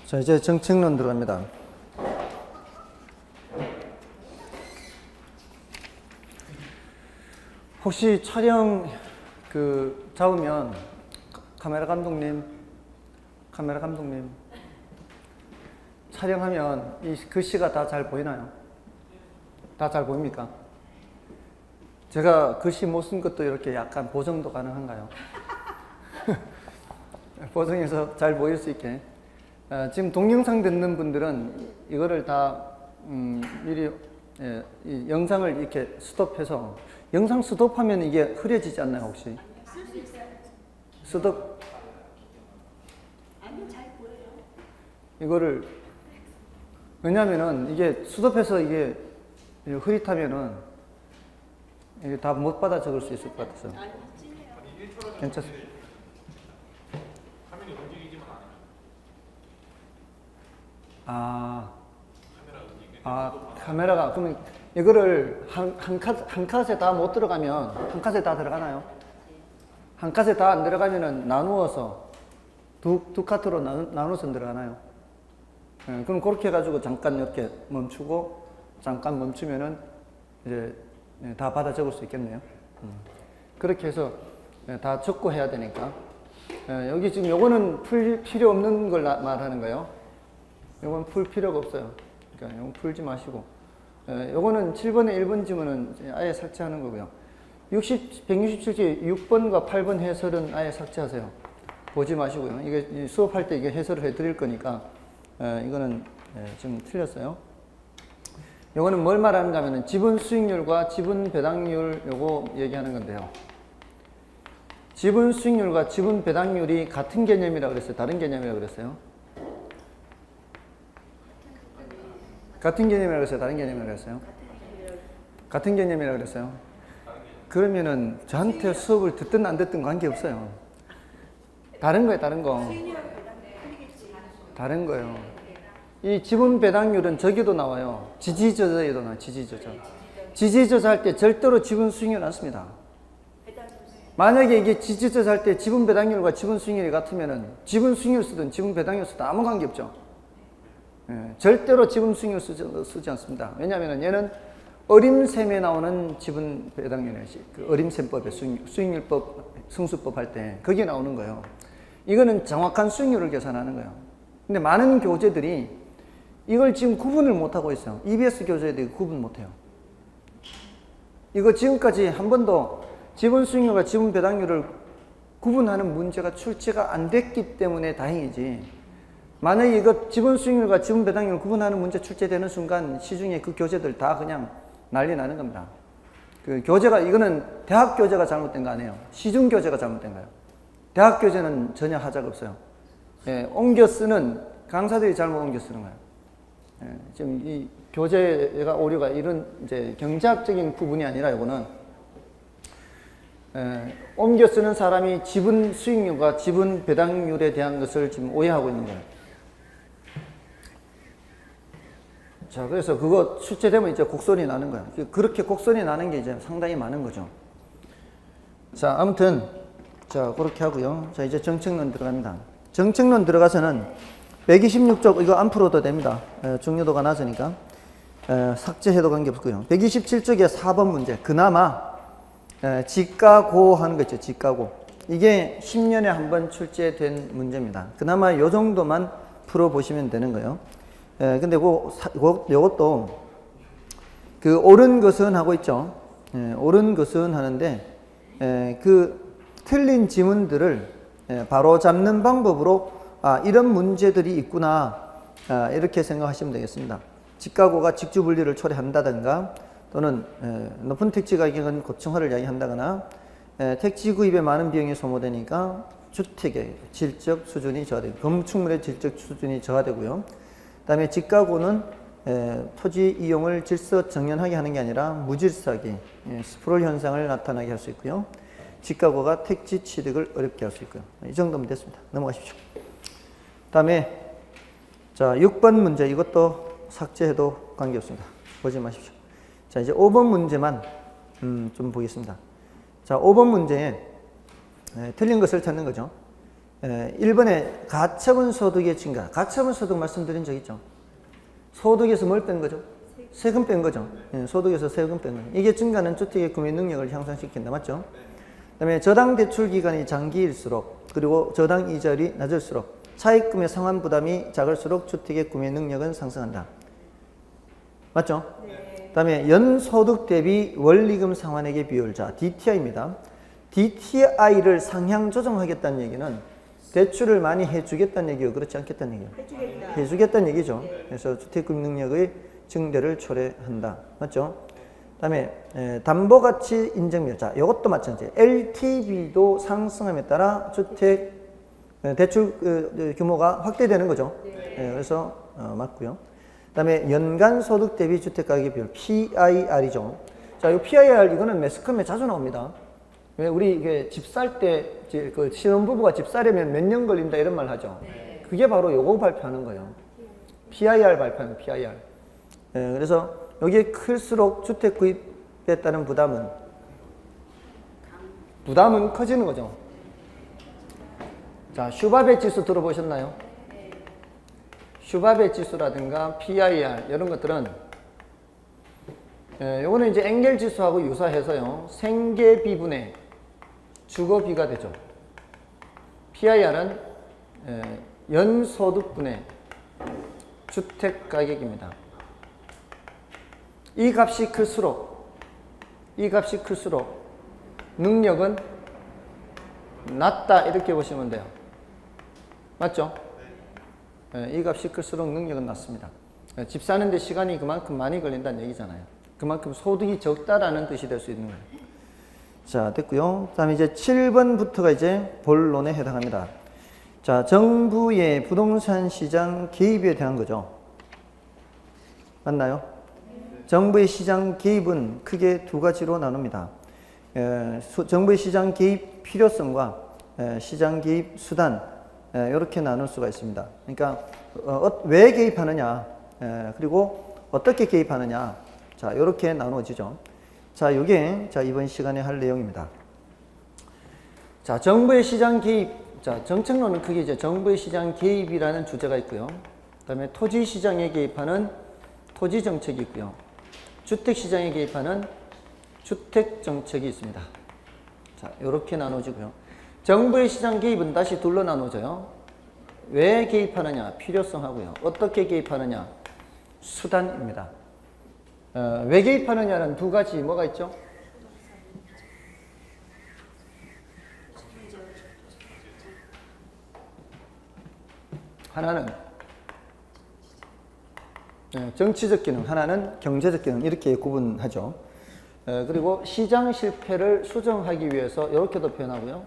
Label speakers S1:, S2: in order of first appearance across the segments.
S1: 자, 이제 정책론 들어갑니다. 혹시 촬영 잡으면 카메라 감독님 촬영하면 이 글씨가 다 잘 보이나요? 다 잘 보입니까? 제가 글씨 못 쓴 것도 이렇게 약간 보정도 가능한가요? 보정해서 잘 보일 수 있게. 지금 동영상 듣는 분들은 이거를 다 미리 이 영상을 이렇게 스톱해서, 영상 스톱하면 이게 흐려지지 않나요 혹시?
S2: 쓸 수 있어요.
S1: 스톱.
S2: 아니면 잘 보여요.
S1: 이거를 왜냐면은 이게 스톱해서 이게 흐릿하면은 이게 다 못 받아 적을 수 있을 것 같아서.
S2: 아니, 찐해요.
S1: 괜찮습니다.
S3: 화면이 움직이지만 않아요.
S1: 카메라가 그러면 이거를 한 컷에 다 못 들어가면, 한 컷에 다 들어가나요? 한 컷에 다 안 들어가면은 나누어서 두 컷으로 나눠서 들어가나요? 그럼 그렇게 해가지고 잠깐 이렇게 멈추고 잠깐 멈추면은 이제 다 받아 적을 수 있겠네요. 그렇게 해서 다 적고 해야 되니까. 여기 지금 요거는 풀 필요 없는 걸 말하는 거예요. 요건 풀 필요가 없어요. 그러니까 요건 풀지 마시고. 요거는 7번에 1번 지문은 아예 삭제하는 거고요. 167개 6번과 8번 해설은 아예 삭제하세요. 보지 마시고요. 이게 수업할 때 이게 해설을 해 드릴 거니까, 이거는 지금 틀렸어요. 요거는 뭘 말하는가 하면은 지분 수익률과 지분 배당률 요거 얘기하는 건데요. 지분 수익률과 지분 배당률이 같은 개념이라고 그랬어요? 다른 개념이라고 그랬어요? 같은 개념이라고 그랬어요? 다른 개념이라고 그랬어요? 같은 개념이라고 그랬어요? 그러면은 저한테 수업을 듣든 안 듣든 관계없어요. 다른 거예요, 다른 거. 다른 거예요. 이 지분 배당률은 저기도 나와요. 지지저자에도 나와요, 지지저자. 지지저자 할 때 절대로 지분 수익률 안 씁니다. 만약에 이게 지지저자 할 때 지분 배당률과 지분 수익률이 같으면은 지분 수익률 쓰든 지분 배당률 쓰든 아무 관계 없죠. 절대로 지분 수익률 쓰지 않습니다. 왜냐하면 얘는 어림셈에 나오는 지분 배당률이에요. 그 어림셈법의 수익률법, 승수법 할 때 거기에 나오는 거예요. 이거는 정확한 수익률을 계산하는 거예요. 근데 많은 교재들이 이걸 지금 구분을 못하고 있어요. EBS 교재들이 구분 못해요. 이거 지금까지 한 번도 지분 수익률과 지분 배당률을 구분하는 문제가 출제가 안 됐기 때문에 다행이지, 만약에 이거 지분 수익률과 지분 배당률을 구분하는 문제 출제되는 순간 시중에 그 교재들 다 그냥 난리 나는 겁니다. 그 교재가, 이거는 대학 교재가 잘못된 거 아니에요. 시중 교재가 잘못된 거예요. 대학 교재는 전혀 하자가 없어요. 옮겨 쓰는 강사들이 잘못 옮겨 쓰는 거예요. 지금 이 교재가 오류가 이런 이제 경제학적인 부분이 아니라 이거는 옮겨 쓰는 사람이 지분 수익률과 지분 배당률에 대한 것을 지금 오해하고 있는 거예요. 자, 그래서 그거 출제되면 이제 곡소리 나는 거예요. 그렇게 곡소리 나는 게 이제 상당히 많은 거죠. 자, 아무튼, 자, 그렇게 하고요. 자, 이제 정책론 들어갑니다. 정책론 들어가서는 126쪽, 이거 안 풀어도 됩니다. 중요도가 낮으니까. 삭제해도 관계없고요. 127쪽에 4번 문제. 그나마, 지가고 하는 거 있죠. 지가고. 이게 10년에 한 번 출제된 문제입니다. 그나마 요 정도만 풀어보시면 되는 거예요. 근데 요것도 그 옳은 것은 하고 있죠. 옳은 것은 하는데, 그 틀린 지문들을 바로 잡는 방법으로 이런 문제들이 있구나, 이렇게 생각하시면 되겠습니다. 지가고가 직주분리를 초래한다든가, 또는 높은 택지 가격은 고층화를 이야기한다거나, 택지 구입에 많은 비용이 소모되니까 주택의 질적 수준이 저하되고, 건축물의 질적 수준이 저하되고요. 그 다음에 지가고는 토지 이용을 질서 정연하게 하는 게 아니라 무질서하게 스프롤 현상을 나타나게 할 수 있고요. 지가고가 택지 취득을 어렵게 할 수 있고요. 이 정도면 됐습니다. 넘어가십시오. 그 다음에 자, 6번 문제, 이것도 삭제해도 관계없습니다. 보지 마십시오. 자, 이제 5번 문제만 좀 보겠습니다. 자, 5번 문제에 틀린 것을 찾는 거죠. 1번에 가처분 소득의 증가. 가처분 소득 말씀드린 적 있죠? 소득에서 뭘 뺀 거죠? 세금 뺀 거죠. 소득에서 세금 뺀 거죠. 이게 증가는 주택의 구매 능력을 향상시킨다. 맞죠? 그 다음에 저당 대출 기간이 장기일수록 그리고 저당 이자율이 낮을수록 차입금의 상환 부담이 작을수록 주택의 구매 능력은 상승한다. 맞죠? 그 다음에 연소득 대비 원리금 상환액의 비율. 자, DTI입니다. DTI를 상향 조정하겠다는 얘기는 대출을 많이 해주겠다는 얘기요, 그렇지 않겠다는 얘기요? 해주겠다는 얘기죠. 그래서 주택금 능력의 증대를 초래한다. 맞죠? 그 다음에 담보가치 인정률. 자, 이것도 마찬가지예요. LTV도 상승함에 따라 주택 대출 규모가 확대되는 거죠. 그래서 맞고요. 그 다음에 연간 소득 대비 주택가격 비율, PIR이죠. 자, 이 PIR 이거는 매스컴에 자주 나옵니다. 왜 우리 이게 집 살 때 그 신혼부부가 집 사려면 몇 년 걸린다 이런 말 하죠. 그게 바로 요거 발표하는 거예요. PIR 발표하는 PIR. 그래서 여기에 클수록 주택 구입에 따른 부담은 커지는 거죠. 자, 슈바베 지수 들어보셨나요? 슈바베 지수라든가 PIR 이런 것들은 요거는 이제 엥겔 지수하고 유사해서요. 생계비분의 주거비가 되죠. PIR은 연소득분의 주택가격입니다. 이 값이 클수록 능력은 낮다 이렇게 보시면 돼요. 맞죠? 이 값이 클수록 능력은 낮습니다. 집 사는데 시간이 그만큼 많이 걸린다는 얘기잖아요. 그만큼 소득이 적다라는 뜻이 될 수 있는 거예요. 자, 됐고요. 그 다음에 이제 7번부터가 이제 본론에 해당합니다. 자, 정부의 부동산 시장 개입에 대한 거죠. 맞나요? 정부의 시장 개입은 크게 두 가지로 나눕니다. 정부의 시장 개입 필요성과 시장 개입 수단, 이렇게 나눌 수가 있습니다. 그러니까 왜 개입하느냐, 그리고 어떻게 개입하느냐, 자, 이렇게 나누어지죠. 자, 이게 이번 시간에 할 내용입니다. 자, 정부의 시장 개입. 자, 정책론은 크게 이제 정부의 시장 개입이라는 주제가 있고요. 그다음에 토지 시장에 개입하는 토지 정책이 있고요. 주택 시장에 개입하는 주택 정책이 있습니다. 자, 이렇게 나눠지고요. 정부의 시장 개입은 다시 둘로 나눠져요. 왜 개입하느냐, 필요성하고요. 어떻게 개입하느냐, 수단입니다. 왜 개입하느냐는 두 가지 뭐가 있죠? 하나는 정치적 기능, 하나는 경제적 기능, 이렇게 구분하죠. 그리고 시장 실패를 수정하기 위해서 이렇게도 표현하고요.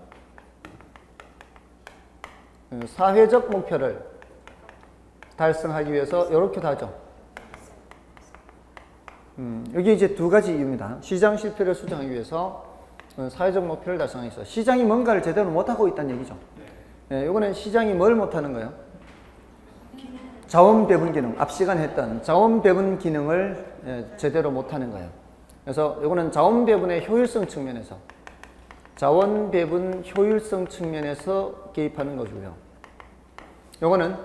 S1: 사회적 목표를 달성하기 위해서 이렇게도 하죠. 여기 이제 두 가지 이유입니다. 시장 실패를 수정하기 위해서 사회적 목표를 달성하기 위해서 시장이 뭔가를 제대로 못하고 있다는 얘기죠. 이거는 시장이 뭘 못하는 거예요? 자원 배분 기능, 앞 시간에 했던 자원 배분 기능을 제대로 못하는 거예요. 그래서 이거는 자원 배분의 효율성 측면에서 개입하는 것이고요. 이거는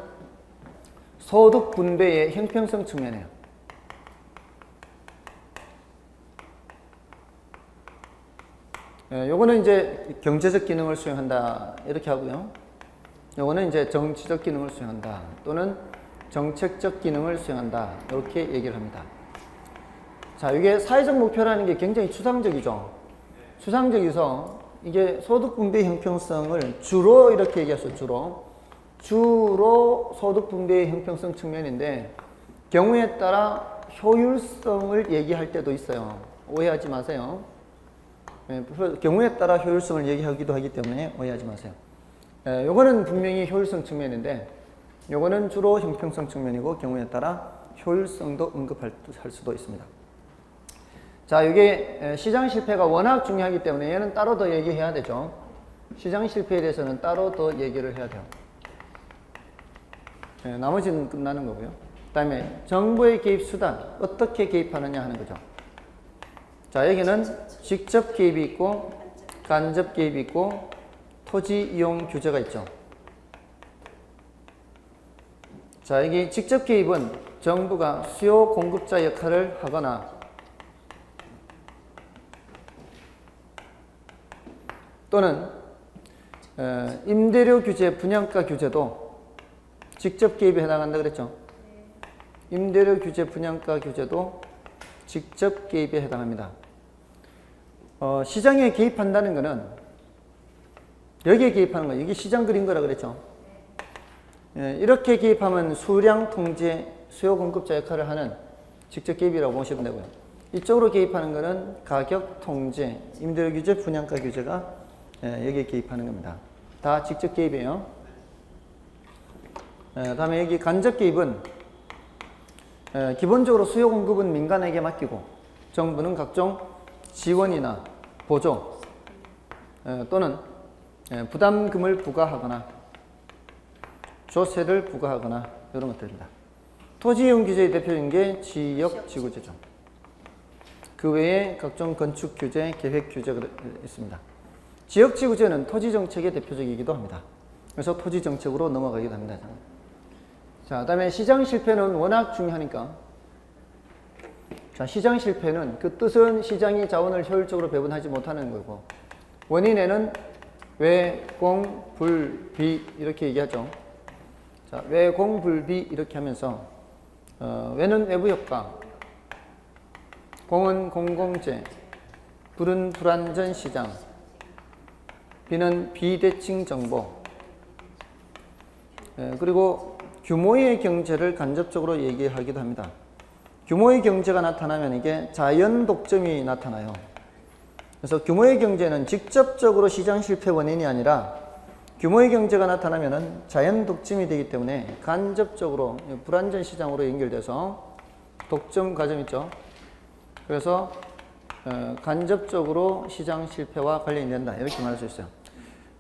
S1: 소득 분배의 형평성 측면이에요. 요거는 이제 경제적 기능을 수행한다 이렇게 하고요. 요거는 이제 정치적 기능을 수행한다 또는 정책적 기능을 수행한다 이렇게 얘기를 합니다. 자, 이게 사회적 목표라는 게 굉장히 추상적이죠. 추상적이서 이게 소득 분배 형평성을 주로 이렇게 얘기했어요. 주로 소득 분배의 형평성 측면인데 경우에 따라 효율성을 얘기할 때도 있어요. 오해하지 마세요. 경우에 따라 효율성을 얘기하기도 하기 때문에 오해하지 마세요. 요거는 분명히 효율성 측면인데 요거는 주로 형평성 측면이고 경우에 따라 효율성도 언급할 수도 있습니다. 자, 이게 시장 실패가 워낙 중요하기 때문에 얘는 따로 더 얘기해야 되죠. 시장 실패에 대해서는 따로 더 얘기를 해야 돼요. 나머지는 끝나는 거고요. 그 다음에 정부의 개입 수단, 어떻게 개입하느냐 하는 거죠. 자, 여기는 직접 개입이 있고 간접 개입이 있고 토지 이용 규제가 있죠. 자, 여기 직접 개입은 정부가 수요 공급자 역할을 하거나 또는 임대료 규제, 분양가 규제도 직접 개입에 해당한다 그랬죠? 임대료 규제, 분양가 규제도 직접 개입에 해당합니다. 시장에 개입한다는 것은 여기에 개입하는 거, 여기 시장 그린 거라 그랬죠? 이렇게 개입하면 수량 통제, 수요 공급자 역할을 하는 직접 개입이라고 보시면 되고요. 이쪽으로 개입하는 것은 가격 통제, 임대료 규제, 분양가 규제가 여기에 개입하는 겁니다. 다 직접 개입이에요. 다음에 여기 간접 개입은 기본적으로 수요 공급은 민간에게 맡기고 정부는 각종 지원이나 보조 또는 부담금을 부과하거나 조세를 부과하거나 이런 것들입니다. 토지이용 규제의 대표적인 게 지역지구제죠. 그 외에 각종 건축 규제, 계획 규제가 있습니다. 지역지구제는 토지정책의 대표적이기도 합니다. 그래서 토지정책으로 넘어가기도 합니다. 자, 그 다음에 시장 실패는 워낙 중요하니까. 자, 시장 실패는 그 뜻은 시장이 자원을 효율적으로 배분하지 못하는 거고, 원인에는 외, 공, 불, 비 이렇게 얘기하죠. 자, 외, 공, 불, 비 이렇게 하면서 외는 외부 효과, 공은 공공재, 불은 불완전 시장, 비는 비대칭 정보, 그리고 규모의 경제를 간접적으로 얘기하기도 합니다. 규모의 경제가 나타나면 이게 자연 독점이 나타나요. 그래서 규모의 경제는 직접적으로 시장 실패 원인이 아니라 규모의 경제가 나타나면 자연 독점이 되기 때문에 간접적으로 불완전 시장으로 연결돼서 독점 과정 있죠. 그래서 간접적으로 시장 실패와 관련이 된다 이렇게 말할 수 있어요.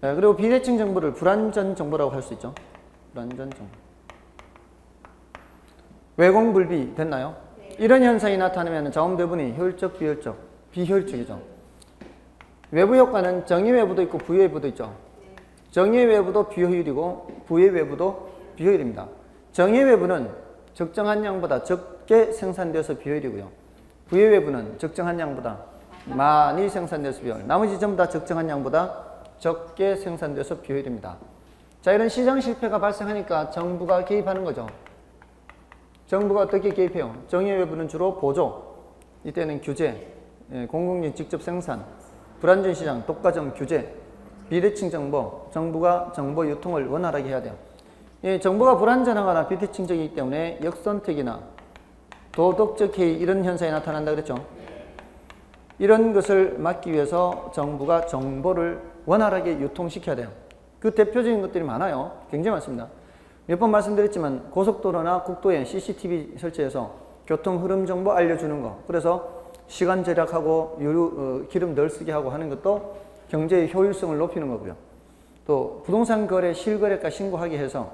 S1: 그리고 비대칭 정보를 불완전 정보라고 할 수 있죠. 불완전 정보. 외공불비 됐나요? 네. 이런 현상이 나타나면 자원 배분이 효율적, 비효율적, 비효율적이죠. 외부 효과는 정의 외부도 있고 부의 외부도 있죠. 네. 정의 외부도 비효율이고 부의 외부도 비효율입니다. 정의 외부는 적정한 양보다 적게 생산되어서 비효율이고요. 부의 외부는 적정한 양보다 많이 생산되어서 비효율. 나머지 전부 다 적정한 양보다 적게 생산돼서 비효율입니다. 자, 이런 시장 실패가 발생하니까 정부가 개입하는 거죠. 정부가 어떻게 개입해요? 정의 외부는 주로 보조, 이때는 규제, 공공진 직접 생산, 불완전 시장, 독과점 규제, 비대칭 정보, 정부가 정보 유통을 원활하게 해야 돼요. 정보가 불완전하거나 비대칭적이기 때문에 역선택이나 도덕적 해이 이런 현상이 나타난다 그랬죠. 이런 것을 막기 위해서 정부가 정보를 원활하게 유통시켜야 돼요. 그 대표적인 것들이 많아요. 굉장히 많습니다. 몇 번 말씀드렸지만 고속도로나 국도에 CCTV 설치해서 교통 흐름 정보 알려주는 거. 그래서 시간 절약하고 기름 덜 쓰게 하고 하는 것도 경제의 효율성을 높이는 거고요. 또 부동산 거래 실거래가 신고하게 해서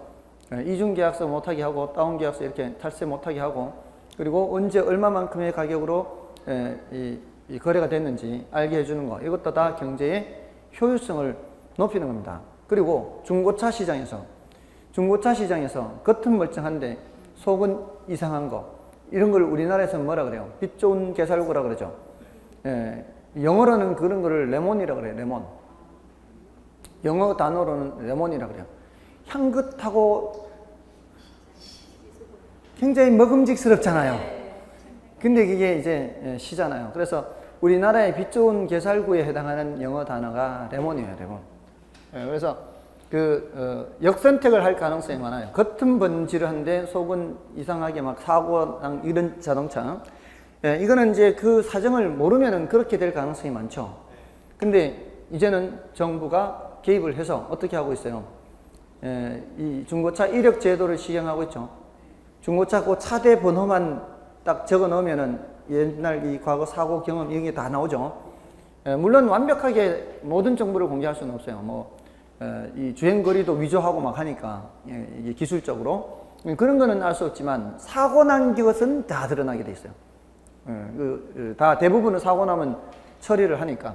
S1: 이중 계약서 못하게 하고 다운 계약서 이렇게 탈세 못하게 하고 그리고 언제 얼마만큼의 가격으로 이 거래가 됐는지 알게 해주는 거. 이것도 다 경제의 효율성을 높이는 겁니다. 그리고 중고차 시장에서 겉은 멀쩡한데 속은 이상한 거 이런 걸 우리나라에서 뭐라 그래요? 빛 좋은 게살구라 그러죠. 영어로는 그런 거를 레몬이라 그래요. 레몬. 영어 단어로는 레몬이라 그래요. 향긋하고 굉장히 먹음직스럽잖아요. 근데 그게 이제 시잖아요. 그래서 우리나라의 빛 좋은 게살구에 해당하는 영어 단어가 레몬이에요. 레몬. 그래서 역선택을 할 가능성이 많아요. 겉은 번지르한데 속은 이상하게 막 사고랑 이런 자동차. 이거는 이제 그 사정을 모르면은 그렇게 될 가능성이 많죠. 근데 이제는 정부가 개입을 해서 어떻게 하고 있어요? 이 중고차 이력 제도를 시행하고 있죠. 중고차 그 차대 번호만 딱 적어 놓으면은 옛날 이 과거 사고 경험 이런 게 다 나오죠. 물론 완벽하게 모든 정보를 공개할 수는 없어요. 이 주행거리도 위조하고 막 하니까 이게 기술적으로 그런 거는 알 수 없지만 사고 난 것은 다 드러나게 돼 있어요. 다 대부분은 사고 나면 처리를 하니까.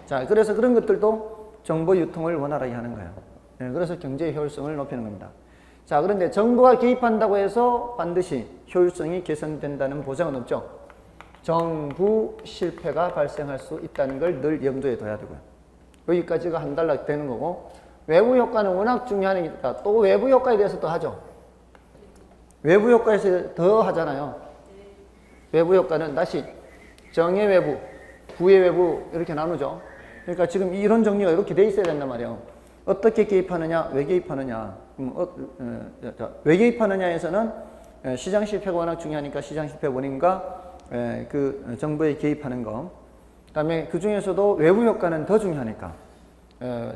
S1: 자, 그래서 그런 것들도 정보 유통을 원활하게 하는 거예요. 그래서 경제의 효율성을 높이는 겁니다. 자, 그런데 정부가 개입한다고 해서 반드시 효율성이 개선된다는 보장은 없죠. 정부 실패가 발생할 수 있다는 걸 늘 염두에 둬야 되고요. 여기까지가 한 단락 되는 거고, 외부 효과는 워낙 중요하니까 또 외부 효과에 대해서 또 하죠. 외부 효과에서 더 하잖아요. 외부 효과는 다시 정의 외부, 부의 외부 이렇게 나누죠. 그러니까 지금 이런 정리가 이렇게 돼 있어야 된단 말이에요. 어떻게 개입하느냐, 왜 개입하느냐. 왜 개입하느냐에서는 시장 실패가 워낙 중요하니까 시장 실패 원인과 그 정부에 개입하는 거. 그다음에 그 중에서도 외부 효과는 더 중요하니까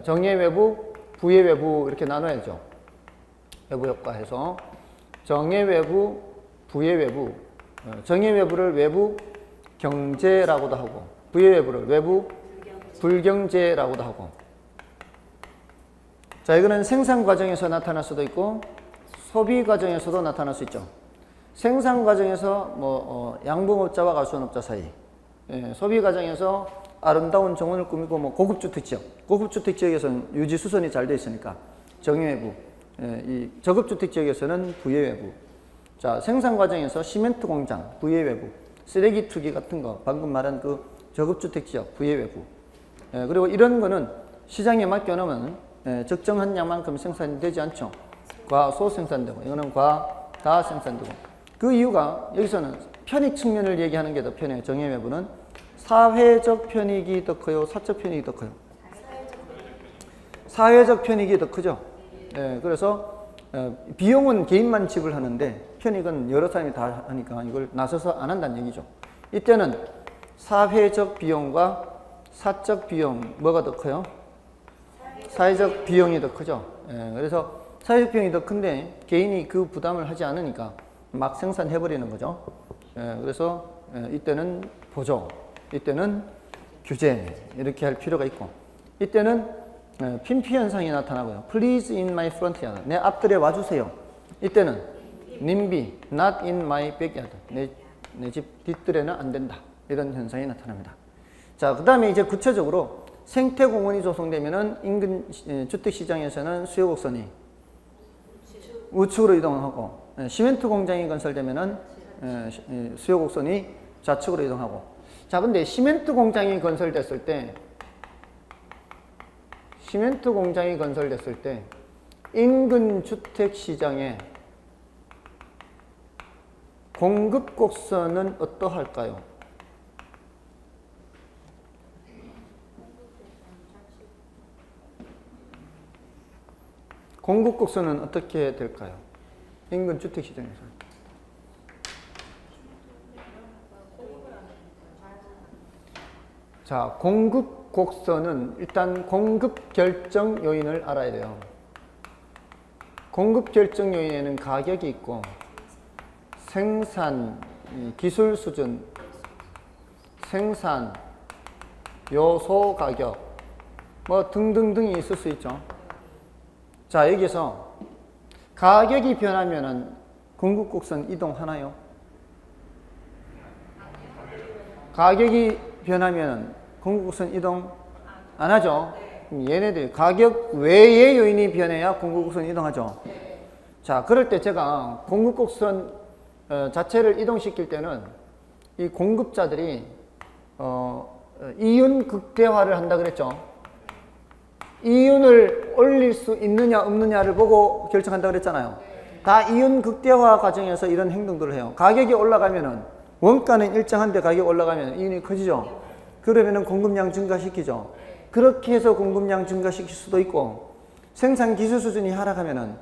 S1: 정의 외부, 부의 외부 이렇게 나눠야죠. 외부 효과 해서 정의 외부, 부의 외부. 정의 외부를 외부 경제라고도 하고, 부의 외부를 외부 불경제라고도 하고. 자, 이거는 생산 과정에서 나타날 수도 있고 소비 과정에서도 나타날 수 있죠. 생산 과정에서 양봉업자와 가수원업자 사이, 소비 과정에서 아름다운 정원을 꾸미고 고급 주택 지역, 고급 주택 지역에서는 유지 수선이 잘 돼 있으니까 정의 외부, 이 저급 주택 지역에서는 부의 외부. 자, 생산 과정에서 시멘트 공장, 부의 외부, 쓰레기 투기 같은 거, 방금 말한 그 저급 주택 지역, 부의 외부. 그리고 이런 거는 시장에 맡겨놓으면 적정한 양만큼 생산이 되지 않죠. 과소 생산되고, 이거는 과다 생산되고. 그 이유가 여기서는 편익 측면을 얘기하는 게 더 편해요. 정의 외부는 사회적 편익이 더 커요, 사적 편익이 더 커요. 사회적 편익이 더 크죠. 그래서 비용은 개인만 지불하는데 편익은 여러 사람이 다 하니까 이걸 나서서 안 한다는 얘기죠. 이때는 사회적 비용과 사적 비용 뭐가 더 커요? 사회적 비용이 더 크죠. 그래서 사회적 비용이 더 큰데 개인이 그 부담을 하지 않으니까 막 생산해버리는 거죠. 그래서 이때는 보조, 이때는 규제 이렇게 할 필요가 있고, 이때는 핀피 현상이 나타나고요. Please in my front yard. 내 앞뜰에 와주세요. 이때는 NIMBY, not in my backyard. 내 집 뒷뜰에는 안 된다. 이런 현상이 나타납니다. 자, 그 다음에 이제 구체적으로 생태공원이 조성되면은 인근 주택시장에서는 수요곡선이 우측으로 이동하고, 시멘트 공장이 건설되면은 수요곡선이 좌측으로 이동하고. 자, 근데 시멘트 공장이 건설됐을 때 인근 주택시장에 공급 곡선은 어떠할까요? 공급 곡선은 어떻게 될까요? 인근 주택시장에서. 자, 공급 곡선은 일단 공급 결정 요인을 알아야 돼요. 공급 결정 요인에는 가격이 있고 생산 기술 수준, 생산 요소 가격 등등등이 있을 수 있죠. 자, 여기서 가격이 변하면은 공급 곡선 이동하나요? 가격이 변하면은 공급 곡선 이동 안 하죠. 얘네들 가격 외의 요인이 변해야 공급 곡선 이동하죠. 자, 그럴 때 제가 공급 곡선 자체를 이동시킬 때는 이 공급자들이 이윤 극대화를 한다 그랬죠. 이윤을 올릴 수 있느냐 없느냐를 보고 결정한다 그랬잖아요. 다 이윤 극대화 과정에서 이런 행동들을 해요. 가격이 올라가면은 원가는 일정한데 가격이 올라가면 이윤이 커지죠. 그러면은 공급량 증가시키죠. 그렇게 해서 공급량 증가시킬 수도 있고, 생산 기술 수준이 하락하면은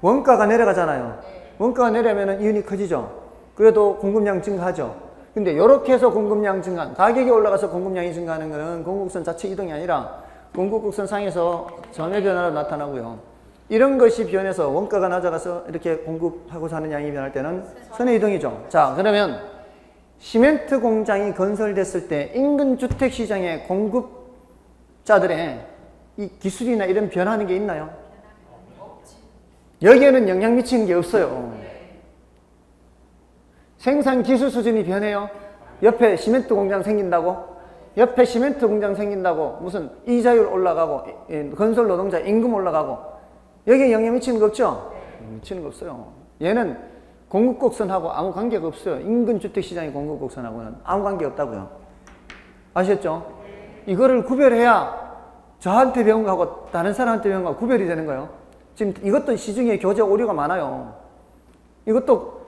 S1: 원가가 내려가잖아요. 원가가 내려가면은 이윤이 커지죠. 그래도 공급량 증가하죠. 근데 이렇게 해서 공급량 증가, 가격이 올라가서 공급량이 증가하는 것은 공급선 자체 이동이 아니라 공급곡선 상에서 전해 변화로 나타나고요. 이런 것이 변해서 원가가 낮아가서 이렇게 공급하고자 하는 양이 변할 때는 선의 이동이죠. 자, 그러면 시멘트 공장이 건설됐을 때 인근 주택시장의 공급자들의 이 기술이나 이런 변하는 게 있나요? 여기에는 영향 미치는 게 없어요. 생산 기술 수준이 변해요. 옆에 시멘트 공장 생긴다고? 옆에 시멘트 공장 생긴다고 무슨 이자율 올라가고 건설 노동자 임금 올라가고 여기에 영향 미치는 거 없죠? 미치는 거 없어요. 얘는 공급곡선하고 아무 관계가 없어요. 인근 주택시장의 공급곡선하고는 아무 관계 없다고요. 아셨죠? 이거를 구별해야 저한테 배운 거하고 다른 사람한테 배운 거하고 구별이 되는 거예요. 지금 이것도 시중에 교재 오류가 많아요. 이것도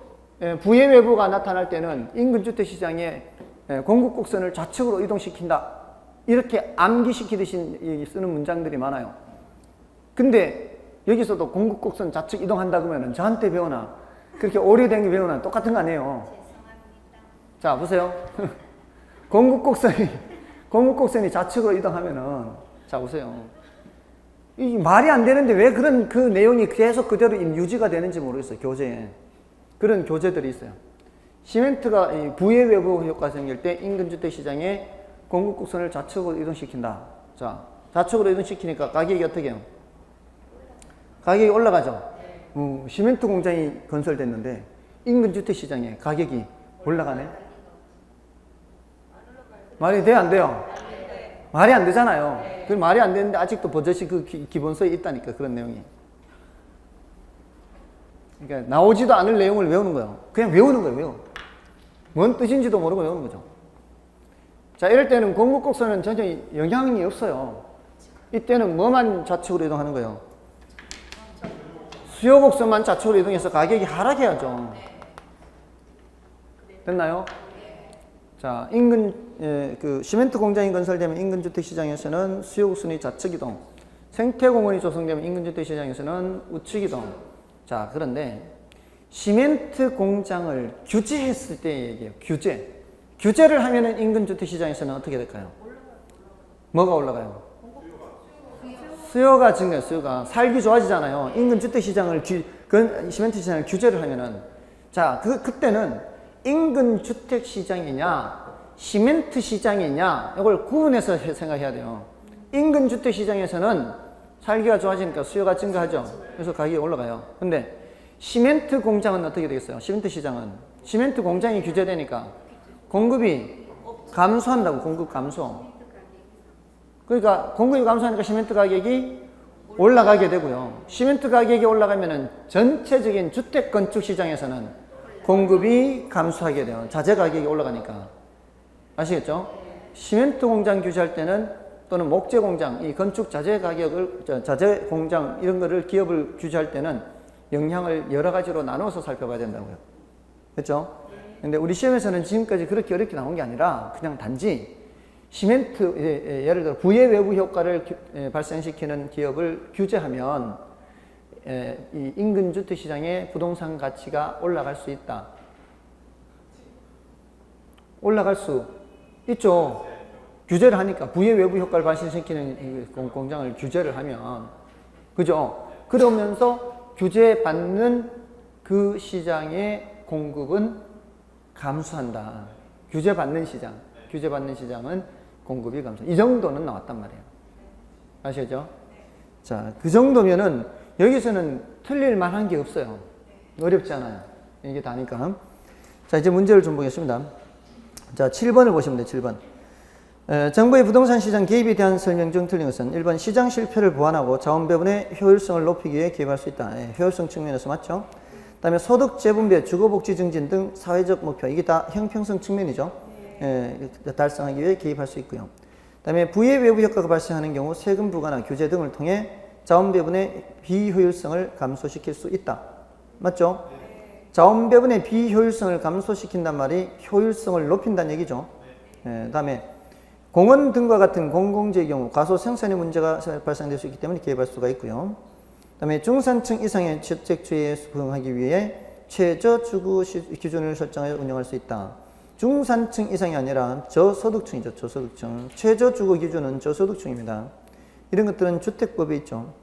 S1: 부의 외부가 나타날 때는 인근 주택시장의 공급곡선을 좌측으로 이동시킨다. 이렇게 암기시키듯이 쓰는 문장들이 많아요. 근데 여기서도 공급곡선 좌측 이동한다 그러면 저한테 배우나 그렇게 오래된 게 배우나 똑같은 거 아니에요. 자, 보세요. 공급곡선이 좌측으로 이동하면은, 자, 보세요. 이 말이 안 되는데 왜 그런 그 내용이 계속 그대로 유지가 되는지 모르겠어요, 교재에. 그런 교재들이 있어요. 시멘트가 부의 외부 효과 생길 때 인근 주택시장에 공급곡선을 좌측으로 이동시킨다. 자, 좌측으로 이동시키니까 가격이 어떻게 해요? 가격이 올라가죠. 시멘트 공장이 건설됐는데 인근 주택시장에 가격이 올라가네. 말이 돼요, 안 돼요? 말이 안 되잖아요. 그 말이 안 되는데 아직도 버젓이 그 기본서에 있다니까, 그런 내용이. 그러니까 나오지도 않을 내용을 외우는 거예요. 그냥 외우는 거예요, 외워. 뭔 뜻인지도 모르고 외우는 거죠. 자, 이럴 때는 공급곡선은 전혀 영향이 없어요. 이때는 뭐만 좌측으로 이동하는 거예요? 수요곡선만 좌측으로 이동해서 가격이 하락해야죠. 됐나요? 자, 그 시멘트 공장이 건설되면 인근 주택시장에서는 수요곡선이 좌측 이동, 생태공원이 조성되면 인근 주택시장에서는 우측 이동. 자, 그런데 시멘트 공장을 규제했을 때 얘기해요. 규제를 하면은 인근 주택시장에서는 어떻게 될까요? 뭐가 올라가요? 수요가 증가해요. 수요가 살기 좋아지잖아요. 인근 주택시장을 시멘트 시장을 규제를 하면은, 자, 그때는 인근 주택시장이냐 시멘트 시장이냐 이걸 구분해서 생각해야 돼요. 인근 주택시장에서는 살기가 좋아지니까 수요가 증가하죠. 그래서 가격이 올라가요. 근데 시멘트 공장은 어떻게 되겠어요? 시멘트 시장은 시멘트 공장이 규제되니까 공급이 감소한다고. 공급 감소. 그러니까 공급이 감소하니까 시멘트 가격이 올라가게 되고요. 시멘트 가격이 올라가면은 전체적인 주택 건축 시장에서는 공급이 감소하게 돼요. 자재 가격이 올라가니까. 아시겠죠? 시멘트 공장 규제할 때는 또는 목재 공장, 이 건축 자재 가격을, 자재 공장 이런 거를 기업을 규제할 때는 영향을 여러 가지로 나눠서 살펴봐야 된다고요. 그렇죠? 근데 우리 시험에서는 지금까지 그렇게 어렵게 나온 게 아니라 그냥 단지 시멘트, 예를 들어 부의 외부 효과를 발생시키는 기업을 규제하면 이 인근 주택 시장의 부동산 가치가 올라갈 수 있다. 올라갈 수 있죠. 규제를 하니까 부의 외부 효과를 발생시키는 공장을 규제를 하면, 그죠? 그러면서 규제받는 그 시장의 공급은 감소한다. 규제받는 시장은 공급이 감소. 이 정도는 나왔단 말이에요. 아시죠? 자, 그 정도면은 여기서는 틀릴 만한 게 없어요. 어렵지 않아요. 이게 다니까. 자, 이제 문제를 좀 보겠습니다. 자, 7번을 보시면 돼요. 7번. 정부의 부동산 시장 개입에 대한 설명 중 틀린 것은 1번 시장 실패를 보완하고 자원 배분의 효율성을 높이기 위해 개입할 수 있다. 효율성 측면에서 맞죠? 그 다음에 소득 재분배, 주거복지 증진 등 사회적 목표, 이게 다 형평성 측면이죠. 달성하기 위해 개입할 수 있고요. 그 다음에 부의 외부 효과가 발생하는 경우 세금 부과나 규제 등을 통해 자원 배분의 비효율성을 감소시킬 수 있다. 맞죠? 자원 배분의 비효율성을 감소시킨단 말이 효율성을 높인다는 얘기죠. 그 다음에 공원 등과 같은 공공재의 경우 과소 생산의 문제가 발생될 수 있기 때문에 개입할 수가 있고요. 그 다음에 중산층 이상의 주택주의에 부응하기 위해 최저 주거 기준을 설정해 운영할 수 있다. 중산층 이상이 아니라 저소득층이죠. 저소득층. 최저 주거 기준은 저소득층입니다. 이런 것들은 주택법에 있죠.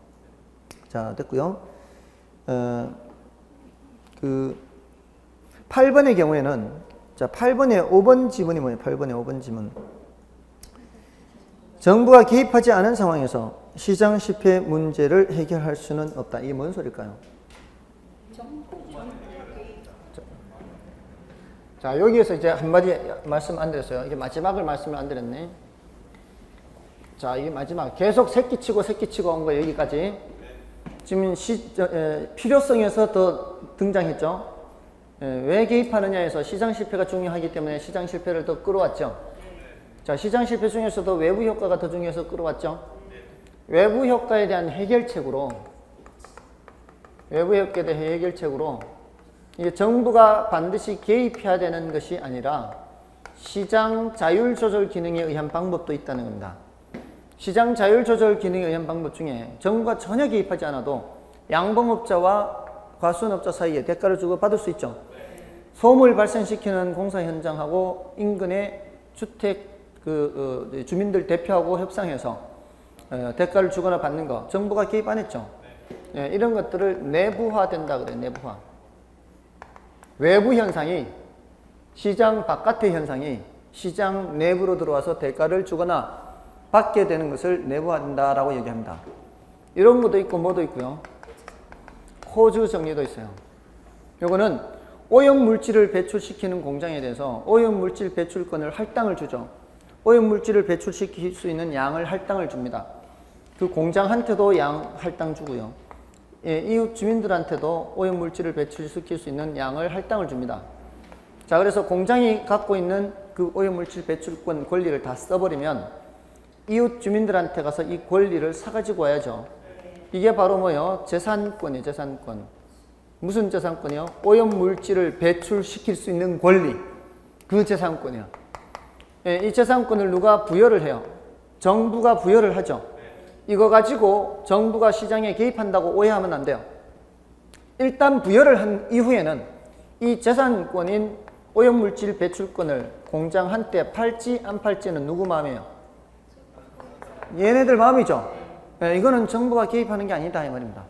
S1: 자, 됐고요. 그 8번의 경우에는, 자, 8번의 5번 지문이 뭐예요? 8번의 5번 지문. 정부가 개입하지 않은 상황에서 시장 실패 문제를 해결할 수는 없다. 이게 뭔 소리일까요? 자, 여기에서 이제 한마디 말씀 안 드렸어요. 이게 마지막을 말씀을 안 드렸네. 자, 이게 마지막. 계속 새끼치고 온 거 여기까지. 지금 필요성에서 더 등장했죠. 왜 개입하느냐에서 시장 실패가 중요하기 때문에 시장 실패를 더 끌어왔죠. 자, 시장 실패 중에서도 외부 효과가 더 중요해서 끌어왔죠. 외부 효과에 대한 해결책으로 이게 정부가 반드시 개입해야 되는 것이 아니라 시장 자율 조절 기능에 의한 방법도 있다는 겁니다. 시장 자율 조절 기능에 의한 방법 중에 정부가 전혀 개입하지 않아도 양봉업자와 과수원업자 사이에 대가를 주고 받을 수 있죠. 소음을 발생시키는 공사 현장하고 인근의 주택 주민들 대표하고 협상해서 대가를 주거나 받는 거 정부가 개입 안 했죠. 이런 것들을 내부화된다 그래요. 내부화. 외부 현상이 시장 바깥의 현상이 시장 내부로 들어와서 대가를 주거나 받게 되는 것을 내부화된다라고 얘기합니다. 이런 것도 있고 뭐도 있고요. 호주 정리도 있어요. 요거는 오염물질을 배출시키는 공장에 대해서 오염물질 배출권을 할당을 주죠. 오염물질을 배출시킬 수 있는 양을 할당을 줍니다. 그 공장한테도 양 할당 주고요. 이웃 주민들한테도 오염물질을 배출시킬 수 있는 양을 할당을 줍니다. 자, 그래서 공장이 갖고 있는 그 오염물질 배출권 권리를 다 써버리면 이웃 주민들한테 가서 이 권리를 사가지고 와야죠. 이게 바로 뭐요? 재산권이에요. 재산권. 무슨 재산권이요? 오염물질을 배출시킬 수 있는 권리. 그 재산권이요. 이 재산권을 누가 부여를 해요? 정부가 부여를 하죠. 이거 가지고 정부가 시장에 개입한다고 오해하면 안 돼요. 일단 부여를 한 이후에는 이 재산권인 오염물질 배출권을 공장한테 팔지 안 팔지는 누구 마음이에요? 얘네들 마음이죠. 이거는 정부가 개입하는 게 아니다 이 말입니다.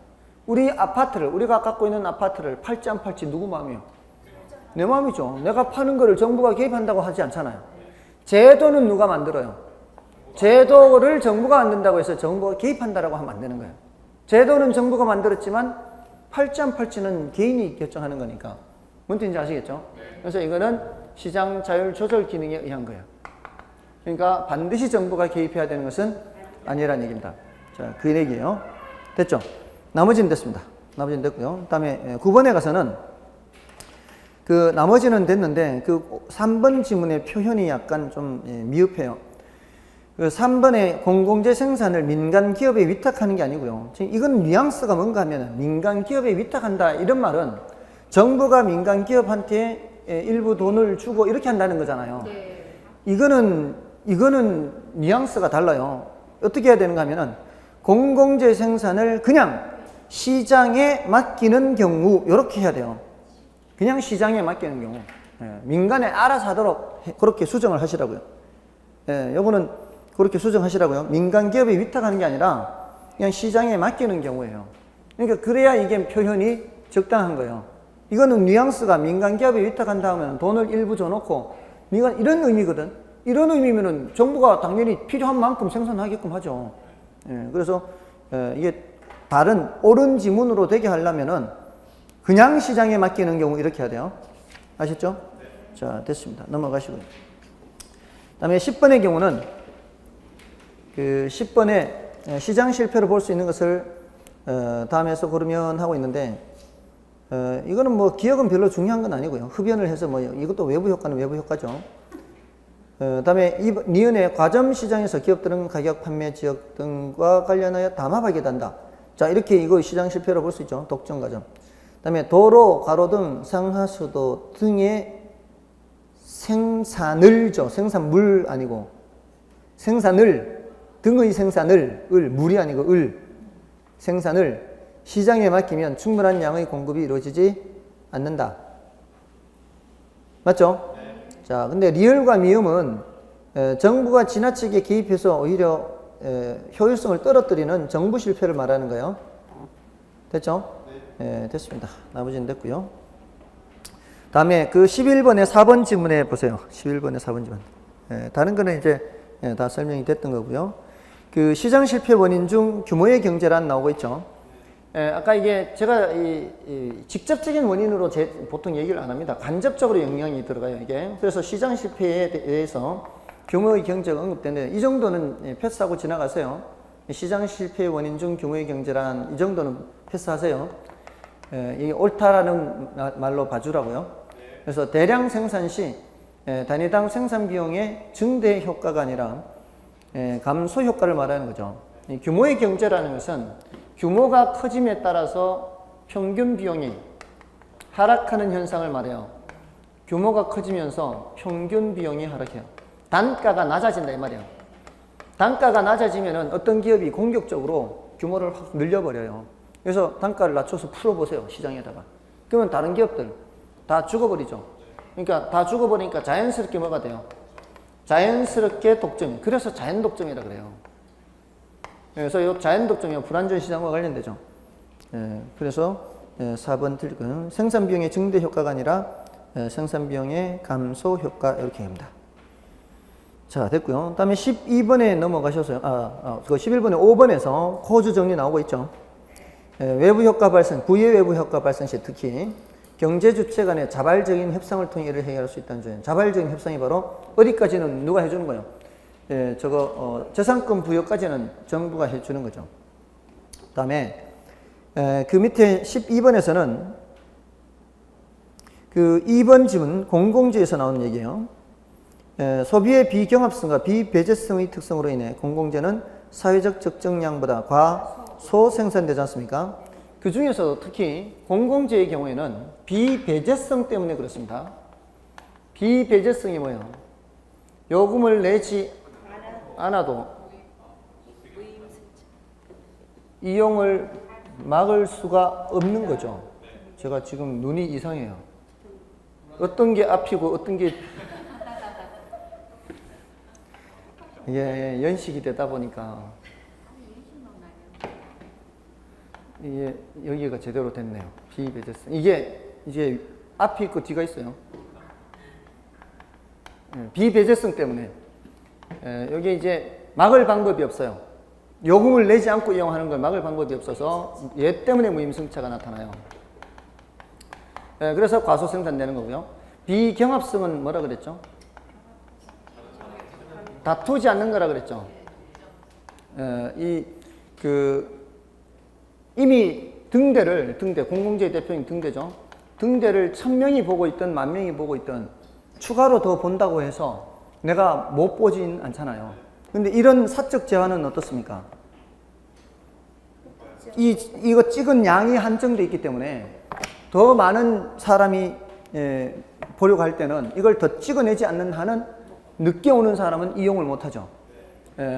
S1: 우리가 갖고 있는 아파트를 팔지 안 팔지 누구 마음이에요? 내 마음이죠. 내가 파는 거를 정부가 개입한다고 하지 않잖아요. 제도는 누가 만들어요? 제도를 정부가 만든다고 해서 정부가 개입한다라고 하면 안 되는 거예요. 제도는 정부가 만들었지만 팔지 안 팔지는 개인이 결정하는 거니까. 뭔 뜻인지 아시겠죠? 그래서 이거는 시장 자율 조절 기능에 의한 거예요. 그러니까 반드시 정부가 개입해야 되는 것은 아니라는 얘기입니다. 자, 그 얘기예요. 됐죠? 나머지는 됐습니다. 나머지는 됐고요. 그다음에 9번에 가서는 그 나머지는 됐는데 그 3번 지문의 표현이 약간 좀 미흡해요. 그 3번에 공공재 생산을 민간 기업에 위탁하는 게 아니고요. 지금 이건 뉘앙스가 뭔가 하면 민간 기업에 위탁한다 이런 말은 정부가 민간 기업한테 일부 돈을 주고 이렇게 한다는 거잖아요. 이거는 뉘앙스가 달라요. 어떻게 해야 되는가 하면은 공공재 생산을 그냥 시장에 맡기는 경우 이렇게 해야 돼요. 그냥 시장에 맡기는 경우. 민간에 알아서 하도록 그렇게 수정을 하시라고요. 요거는 그렇게 수정하시라고요. 민간 기업에 위탁하는 게 아니라 그냥 시장에 맡기는 경우예요. 그러니까 그래야 이게 표현이 적당한 거예요. 이거는 뉘앙스가 민간 기업에 위탁한다 하면 돈을 일부 줘놓고 민간 이런 의미거든. 이런 의미면은 정부가 당연히 필요한 만큼 생산하게끔 하죠. 그래서 이게 다른 옳은 지문으로 되게 하려면은 그냥 시장에 맡기는 경우 이렇게 해야 돼요. 아셨죠? 자, 됐습니다. 넘어가시고요. 그다음에 10번의 경우는 그 10번에 시장 실패로 볼 수 있는 것을 다음에서 고르면 하고 있는데 이거는 뭐 기억은 별로 중요한 건 아니고요. 흡연을 해서 뭐 이것도 외부 효과는 외부 효과죠. 다음에 니은의 과점 시장에서 기업들은 가격 판매 지역 등과 관련하여 담합하게 된다. 자, 이렇게 이거 시장 실패로 볼 수 있죠. 독점 과점. 다음에 도로, 가로 등 상하수도 등의 생산을죠. 생산물 아니고 생산을 등의 생산을 물이 아니고 생산을 시장에 맡기면 충분한 양의 공급이 이루어지지 않는다. 맞죠? 자, 근데 리을과 미음은 정부가 지나치게 개입해서 오히려 효율성을 떨어뜨리는 정부 실패를 말하는 거예요. 됐죠? 됐습니다. 나머지는 됐고요. 다음에 그 11번에 4번 지문에 보세요. 11번에 4번 지문. 다른 거는 이제 다 설명이 됐던 거고요. 그 시장 실패 원인 중 규모의 경제란 나오고 있죠. 아까 이게 제가 이 직접적인 원인으로 보통 얘기를 안 합니다. 간접적으로 영향이 들어가요, 이게. 그래서 시장 실패에 대해서 규모의 경제가 언급되는데 이 정도는 패스하고 지나가세요. 시장 실패의 원인 중 규모의 경제란 이 정도는 패스하세요. 이 옳다라는 말로 봐주라고요. 그래서 대량 생산 시 단위당 생산 비용의 증대 효과가 아니라 감소 효과를 말하는 거죠. 이 규모의 경제라는 것은 규모가 커짐에 따라서 평균 비용이 하락하는 현상을 말해요. 규모가 커지면서 평균 비용이 하락해요. 단가가 낮아진다 이 말이에요. 단가가 낮아지면은 어떤 기업이 공격적으로 규모를 확 늘려버려요. 그래서 단가를 낮춰서 풀어보세요, 시장에다가. 그러면 다른 기업들 다 죽어버리죠. 그러니까 다 죽어버리니까 자연스럽게 뭐가 돼요? 자연스럽게 독점. 그래서 자연 독점이라 그래요. 그래서 이 자연 독점이 불안전 시장과 관련되죠. 그래서 4번 틀릴 거예요. 생산 비용의 증대 효과가 아니라 생산 비용의 감소 효과 이렇게 합니다. 자, 됐고요. 다음에 12번에 넘어가셔서요. 그 11번에 5번에서 코주 정리 나오고 있죠. 외부 효과 발생, 부의 외부 효과 발생 시 특히 경제 주체 간의 자발적인 협상을 통해 이를 해결할 수 있다는 점이에요. 자발적인 협상이 바로 어디까지는 누가 해주는 거예요? 재산권 부여까지는 정부가 해주는 거죠. 그 다음에 그 밑에 12번에서는 그 2번 지문 공공재에서 나오는 얘기예요. 소비의 비경합성과 비배제성의 특성으로 인해 공공재는 사회적 적정량보다 과소 생산되지 않습니까? 그 중에서도 특히 공공재의 경우에는 비배제성 때문에 그렇습니다. 비배제성이 뭐예요? 요금을 내지 않아도 이용을 막을 수가 없는 거죠. 제가 지금 눈이 이상해요. 어떤 게 앞이고 어떤 게 이게 연식이 되다 보니까 이게 여기가 제대로 됐네요. 비배제성. 이게 이제 앞이 있고 뒤가 있어요. 비배제성 때문에 여기 이제 막을 방법이 없어요. 요금을 내지 않고 이용하는 걸 막을 방법이 없어서 얘 때문에 무임승차가 나타나요. 그래서 과소 생산되는 거고요. 비경합성은 뭐라 그랬죠? 다투지 않는 거라 그랬죠. 이미 등대, 공공재의 대표인 등대죠. 등대를 1000명이 보고 있든 10,000명이 보고 있든 추가로 더 본다고 해서 내가 못 보진 않잖아요. 근데 이런 사적 제한은 어떻습니까? 이거 찍은 양이 한정되어 있기 때문에 더 많은 사람이 보려고 할 때는 이걸 더 찍어내지 않는 한은 늦게 오는 사람은 이용을 못 하죠.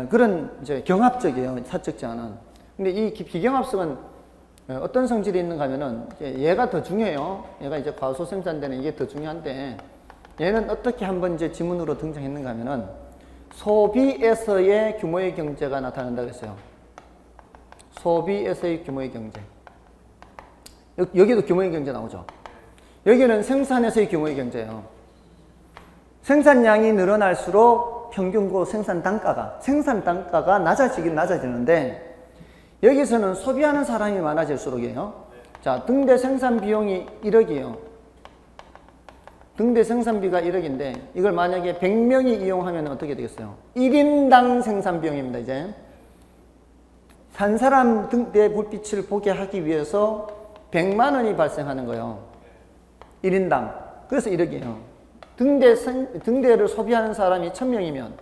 S1: 그런 이제 경합적이에요, 사적 제한은. 근데 이 비경합성은 어떤 성질이 있는가 하면은 얘가 더 중요해요. 얘가 이제 과소 생산되는 이게 더 중요한데 얘는 어떻게 한번 이제 지문으로 등장했는가 하면은 소비에서의 규모의 경제가 나타난다 그랬어요. 소비에서의 규모의 경제. 여기도 규모의 경제 나오죠. 여기는 생산에서의 규모의 경제예요. 생산량이 늘어날수록 평균고 생산 단가가 낮아지긴 낮아지는데 여기서는 소비하는 사람이 많아질수록이에요. 자, 등대 생산 비용이 1억이에요. 등대 생산비가 1억인데 이걸 만약에 100명이 이용하면 어떻게 되겠어요? 1인당 생산 비용입니다. 이제 한 사람 등대 불빛을 보게 하기 위해서 100만 원이 발생하는 거예요. 1인당. 그래서 1억이에요. 등대를 소비하는 사람이 1000명이면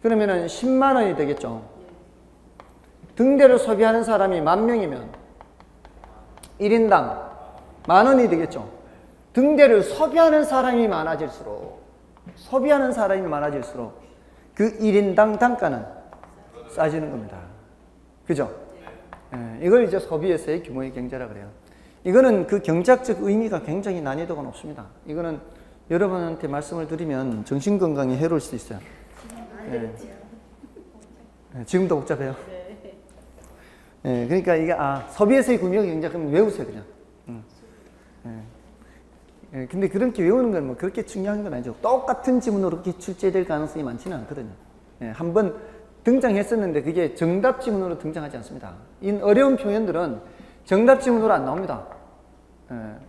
S1: 그러면은 10만 원이 되겠죠. 등대를 소비하는 사람이 10,000명이면 1인당 10,000원이 되겠죠. 등대를 소비하는 사람이 많아질수록 그 1인당 단가는 싸지는 겁니다. 그죠? 이걸 이제 소비에서의 규모의 경제라 그래요. 이거는 그 경제학적 의미가 굉장히 난이도가 높습니다. 이거는 여러분한테 말씀을 드리면 정신건강에 해로울 수도 있어요. 지금도 복잡해요. 그러니까 이게 소비에서의 규모의 경제 그럼 외우세요 그냥. 근데 그렇게 외우는 건 뭐 그렇게 중요한 건 아니죠. 똑같은 지문으로 그렇게 출제될 가능성이 많지는 않거든요. 한번 등장했었는데 그게 정답 지문으로 등장하지 않습니다. 이 어려운 표현들은 정답 지문으로 안 나옵니다.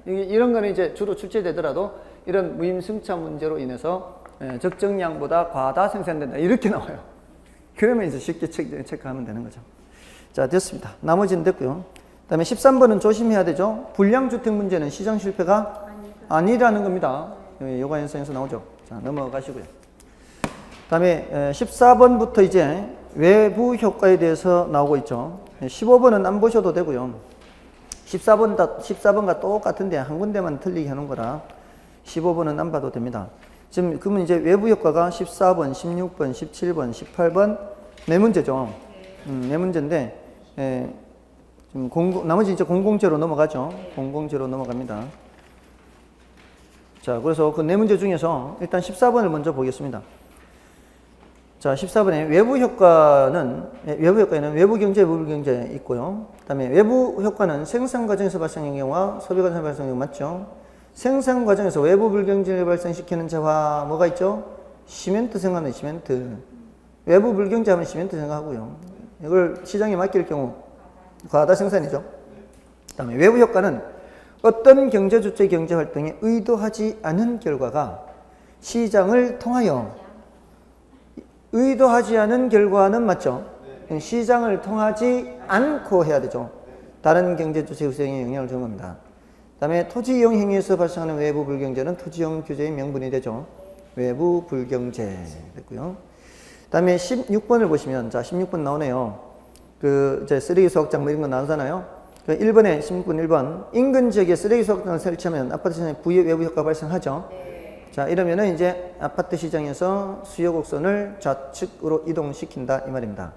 S1: 이런 거는 이제 주로 출제되더라도 이런 무임승차 문제로 인해서 적정량보다 과다 생산된다 이렇게 나와요. 그러면 이제 쉽게 체크하면 되는 거죠. 자, 됐습니다. 나머지는 됐고요. 그 다음에 13번은 조심해야 되죠. 불량주택 문제는 시장 실패가 아니라는 겁니다. 요가 현상에서 나오죠. 자, 넘어가시고요. 그 다음에 14번부터 이제 외부 효과에 대해서 나오고 있죠. 15번은 안 보셔도 되고요. 14번과 똑같은데 한 군데만 틀리게 하는 거라 15번은 안 봐도 됩니다. 지금 그러면 이제 외부 효과가 14번, 16번, 17번, 18번 네 문제죠. 네 문제인데 지금 나머지 이제 공공제로 넘어가죠. 공공제로 넘어갑니다. 자, 그래서 그 네 문제 중에서 일단 14번을 먼저 보겠습니다. 자, 14번에 외부 효과에는 외부 경제, 외부 경제 있고요. 그 다음에 외부 효과는 생산 과정에서 발생하는 경우와 소비 과정에서 발생하는 경우 맞죠? 생산 과정에서 외부 불경제를 발생시키는 재화 뭐가 있죠? 시멘트 생각하는 시멘트. 외부 불경제 하면 시멘트 생각하고요. 이걸 시장에 맡길 경우 과다 생산이죠. 그 다음에 외부 효과는 어떤 경제 주체 경제 활동에 의도하지 않은 결과가 시장을 통하여 의도하지 않은 결과는 맞죠? 시장을 통하지 않고 해야 되죠. 다른 경제 주체 구성에 영향을 주는 겁니다. 그 다음에 토지 이용 행위에서 발생하는 외부 불경제는 토지 이용 규제의 명분이 되죠. 외부 불경제 됐고요. 그 다음에 16번을 보시면, 자, 16번 나오네요. 이제 쓰레기 수확장 뭐 이런 거 나오잖아요. 1번에 16번 1번. 인근 지역에 쓰레기 수확장을 설치하면 아파트 시장에 부의 외부 효과가 발생하죠. 자, 이러면은 이제 아파트 시장에서 수요 곡선을 좌측으로 이동시킨다 이 말입니다.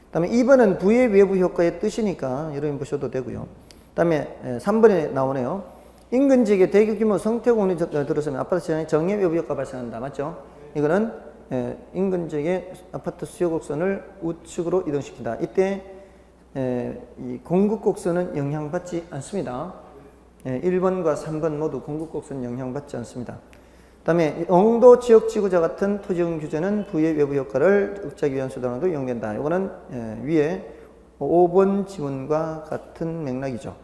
S1: 그 다음에 2번은 부의 외부 효과의 뜻이니까 여러분 보셔도 되고요. 그 다음에 3번에 나오네요. 인근 지역에 대규모 성태공원이 들어서면 아파트 시장에 정해 외부 효과가 발생한다. 맞죠? 이거는 인근 지역의 아파트 수요 곡선을 우측으로 이동시킨다. 이때 이 공급 곡선은 영향받지 않습니다. 1번과 3번 모두 공급 곡선 영향받지 않습니다. 그 다음에 영도 지역 지구자 같은 토지용 규제는 부의 외부 효과를 억제하기 위한 수단으로도 이용된다. 이거는 위에 5번 지문과 같은 맥락이죠.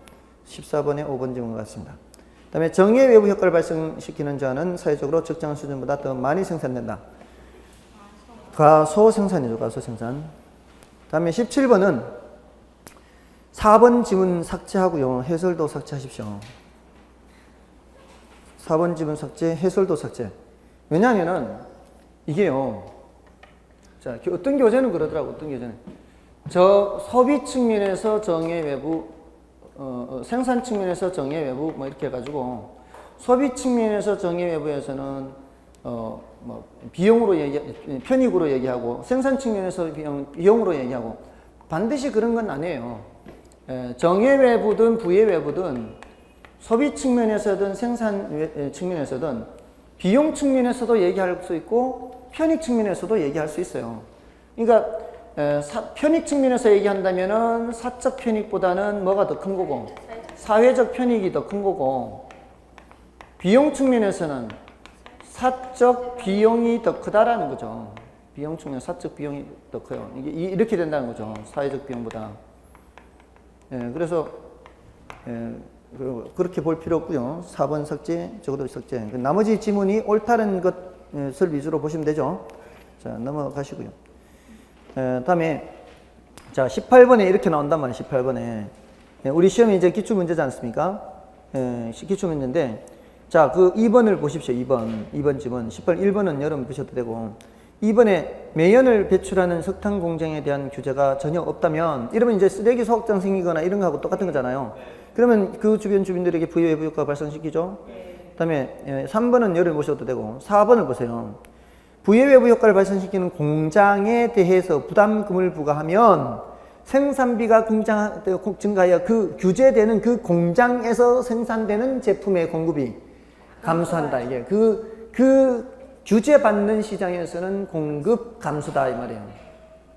S1: 14번의 5번 지문과 같습니다. 그 다음에 정의 외부 효과를 발생시키는 자는 사회적으로 적정한 수준보다 더 많이 생산된다. 가소생산이죠. 가소생산. 그 다음에 17번은 4번 지문 삭제하고요. 해설도 삭제하십시오. 4번 지문 삭제, 해설도 삭제. 왜냐하면은 이게요. 자, 어떤 교재는 그러더라고. 어떤 교재는 저 소비 측면에서 정의 외부, 생산 측면에서 정의 외부 뭐 이렇게 해가지고 소비 측면에서 정의 외부에서는 뭐 비용으로 편익으로 얘기하고 생산 측면에서 비용으로 얘기하고 반드시 그런 건 아니에요. 정의 외부든 부의 외부든 소비 측면에서든 생산 측면에서든 비용 측면에서도 얘기할 수 있고 편익 측면에서도 얘기할 수 있어요. 그러니까 편익 측면에서 얘기한다면은 사적 편익보다는 뭐가 더 큰 거고 사회적 편익이 더 큰 거고 비용 측면에서는 사적 비용이 더 크다라는 거죠. 비용 측면 사적 비용이 더 커요. 이게 이렇게 된다는 거죠. 사회적 비용보다. 그래서 그렇게 볼 필요 없고요. 4번 삭제, 적어도 삭제. 나머지 지문이 옳다는 것을 위주로 보시면 되죠. 자, 넘어가시고요. 다음에 자 18번에 이렇게 나온단 말이에요. 18번에 우리 시험이 이제 기출 문제지 않습니까? 기출 문제인데 자, 그 2번을 보십시오. 2번 지문. 1번은 여러분 보셔도 되고 2번에 매연을 배출하는 석탄 공장에 대한 규제가 전혀 없다면 이러면 이제 쓰레기 소각장 생기거나 이런 거하고 똑같은 거잖아요. 그러면 그 주변 주민들에게 부의 외부 효과 발생시키죠. 그 다음에 3번은 여러분 보셔도 되고 4번을 보세요. 부의 외부 효과를 발생시키는 공장에 대해서 부담금을 부과하면 생산비가 증가하여 그 규제되는 그 공장에서 생산되는 제품의 공급이 감소한다. 이게 그 규제받는 시장에서는 공급 감소다 이 말이에요.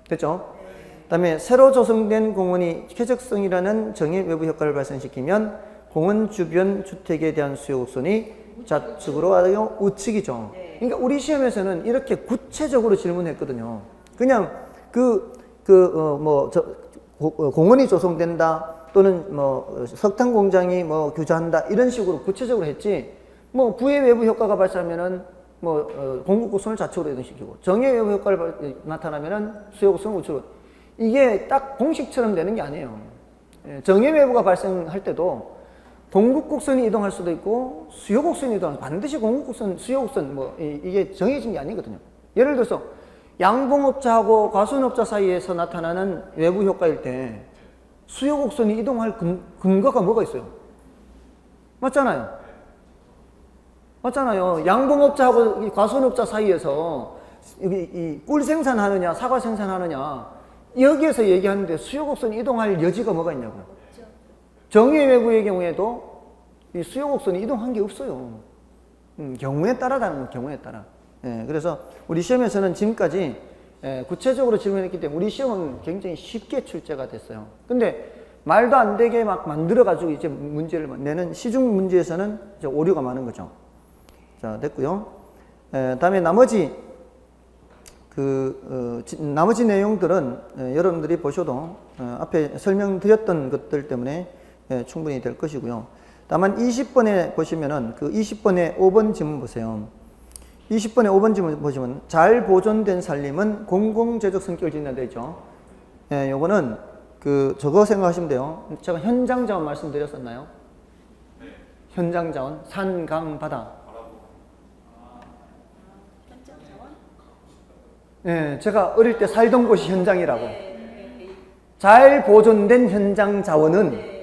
S1: 됐죠? 그 다음에 새로 조성된 공원이 쾌적성이라는 정의 외부 효과를 발생시키면 공원 주변 주택에 대한 수요 곡선이 좌측으로 하여 우측이죠. 그러니까 우리 시험에서는 이렇게 구체적으로 질문했거든요. 그냥 공원이 조성된다 또는 뭐 석탄 공장이 뭐 규제한다 이런 식으로 구체적으로 했지. 뭐 부의 외부 효과가 발생하면은 공급 곡선을 좌측으로 이동시키고 정의 외부 효과를 나타나면은 수요 곡선을 우측으로 이게 딱 공식처럼 되는 게 아니에요. 예, 정예 외부가 발생할 때도 동국곡선이 이동할 수도 있고 수요곡선이 이동할 반드시 공국곡선, 수요곡선 뭐 이게 정해진 게 아니거든요. 예를 들어서 양봉업자하고 과수원업자 사이에서 나타나는 외부 효과일 때 수요곡선이 이동할 근거가 뭐가 있어요? 맞잖아요. 맞잖아요. 양봉업자하고 이 과수원업자 사이에서 이 꿀 생산하느냐 사과 생산하느냐 여기에서 얘기하는데 수요곡선이 이동할 여지가 뭐가 있냐고요. 정예 외부의 경우에도 이 수요곡선이 이동한 게 없어요. 경우에 따라다는 거 경우에 따라. 예, 그래서 우리 시험에서는 지금까지 구체적으로 질문했기 때문에 우리 시험은 굉장히 쉽게 출제가 됐어요. 근데 말도 안 되게 막 만들어가지고 이제 문제를 내는 시중 문제에서는 이제 오류가 많은 거죠. 자, 됐고요. 다음에 나머지 나머지 내용들은 여러분들이 보셔도 앞에 설명드렸던 것들 때문에 충분히 될 것이고요. 다만 20번에 보시면은 그 20번에 5번 지문 보세요. 20번에 5번 지문 보시면 잘 보존된 살림은 공공재적 성격을 지닌다 되죠. 요거는 저거 생각하시면 돼요. 제가 현장 자원 말씀드렸었나요?
S3: 네.
S1: 현장 자원, 산, 강, 바다.
S2: 현장 자원?
S1: 예, 제가 어릴 때 살던 곳이 현장이라고. 잘 보존된 현장 자원은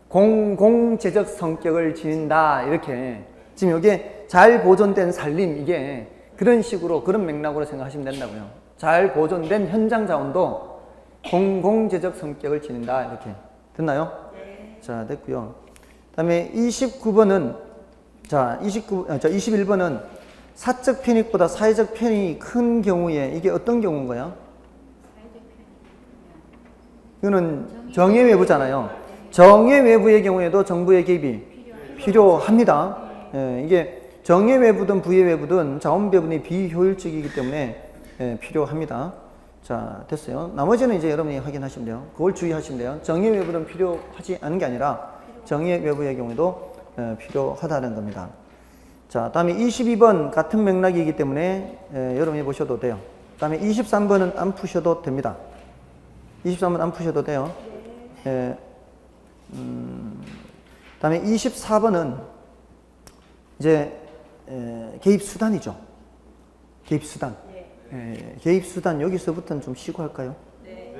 S1: 공공재적 성격을 지닌다. 이렇게. 지금 이게 잘 보존된 살림, 이게 그런 식으로, 그런 맥락으로 생각하시면 된다고요. 잘 보존된 현장 자원도 공공재적 성격을 지닌다. 이렇게. 됐나요? 네. 자, 됐고요. 그 다음에 29번은, 21번은 사적 편익보다 사회적 편익이 큰 경우에 이게 어떤 경우인가요? 이거는 정예 외부잖아요. 정예 외부의 경우에도 정부의 개입이 필요합니다. 예, 이게 정예 외부든 부의 외부든 자원 배분이 비효율적이기 때문에 필요합니다. 자, 됐어요. 나머지는 이제 여러분이 확인하시면 돼요. 그걸 주의하시면 돼요. 정예 외부는 필요하지 않은 게 아니라 정예 외부의 경우에도 필요하다는 겁니다. 자, 다음에 22번 같은 맥락이기 때문에 여러분이 보셔도 돼요. 다음에 23번은 안 푸셔도 됩니다. 23번 안 푸셔도 돼요. 다음에 24번은 이제 개입 수단이죠. 개입 수단. 개입 수단 여기서부터는 좀 쉬고 할까요? 네.